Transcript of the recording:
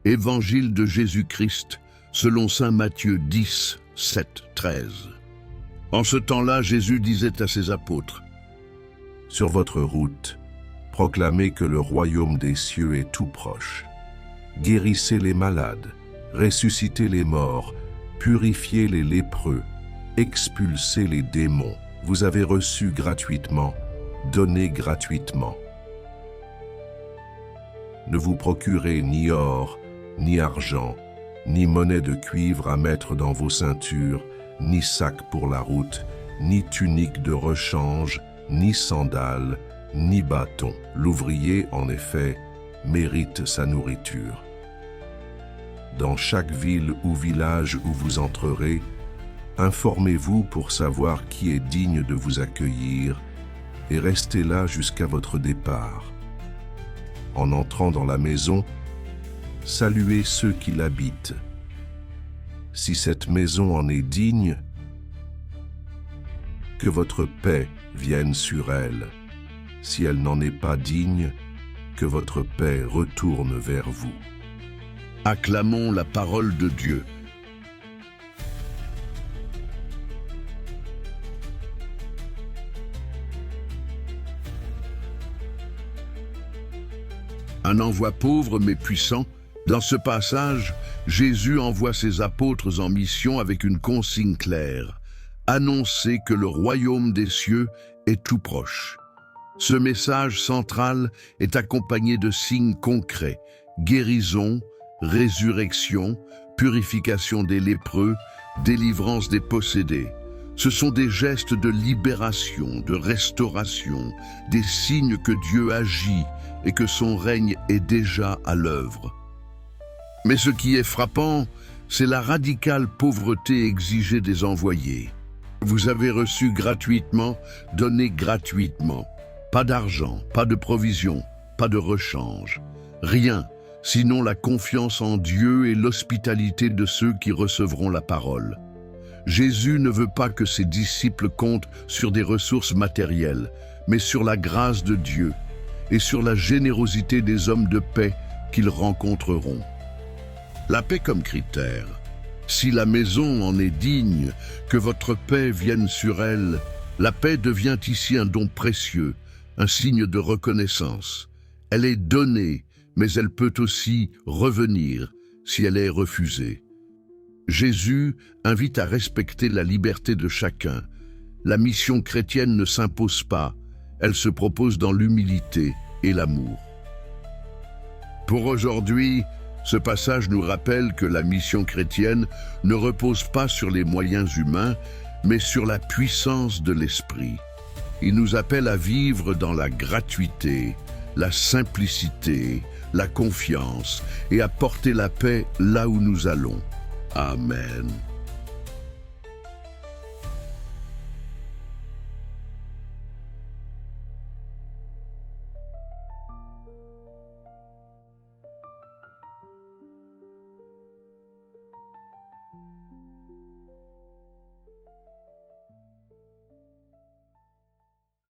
Évangile de Jésus-Christ, selon saint Matthieu 10, 7, 13. En ce temps-là, Jésus disait à ses apôtres, « Sur votre route, proclamez que le royaume des cieux est tout proche. Guérissez les malades, ressuscitez les morts, purifiez les lépreux, expulsez les démons. Vous avez reçu gratuitement, donnez gratuitement. Ne vous procurez ni or, ni argent, ni monnaie de cuivre à mettre dans vos ceintures, ni sac pour la route, ni tunique de rechange, ni sandales, ni bâton. L'ouvrier, en effet, mérite sa nourriture. Dans chaque ville ou village où vous entrerez, informez-vous pour savoir qui est digne de vous accueillir et restez là jusqu'à votre départ. En entrant dans la maison, saluez ceux qui l'habitent. Si cette maison en est digne, que votre paix vienne sur elle. Si elle n'en est pas digne, que votre paix retourne vers vous. » Acclamons la parole de Dieu. Un envoi pauvre mais puissant. Dans ce passage, Jésus envoie ses apôtres en mission avec une consigne claire. Annoncer que le royaume des cieux est tout proche. Ce message central est accompagné de signes concrets, guérison, résurrection, purification des lépreux, délivrance des possédés. Ce sont des gestes de libération, de restauration, des signes que Dieu agit et que son règne est déjà à l'œuvre. Mais ce qui est frappant, c'est la radicale pauvreté exigée des envoyés. Vous avez reçu gratuitement, donnez gratuitement. Pas d'argent, pas de provision, pas de rechange. Rien, sinon la confiance en Dieu et l'hospitalité de ceux qui recevront la parole. Jésus ne veut pas que ses disciples comptent sur des ressources matérielles, mais sur la grâce de Dieu et sur la générosité des hommes de paix qu'ils rencontreront. La paix comme critère. Si la maison en est digne, que votre paix vienne sur elle, la paix devient ici un don précieux, un signe de reconnaissance. Elle est donnée, mais elle peut aussi revenir si elle est refusée. Jésus invite à respecter la liberté de chacun. La mission chrétienne ne s'impose pas, elle se propose dans l'humilité et l'amour. Pour aujourd'hui, ce passage nous rappelle que la mission chrétienne ne repose pas sur les moyens humains, mais sur la puissance de l'Esprit. Il nous appelle à vivre dans la gratuité, la simplicité, la confiance et à porter la paix là où nous allons. Amen.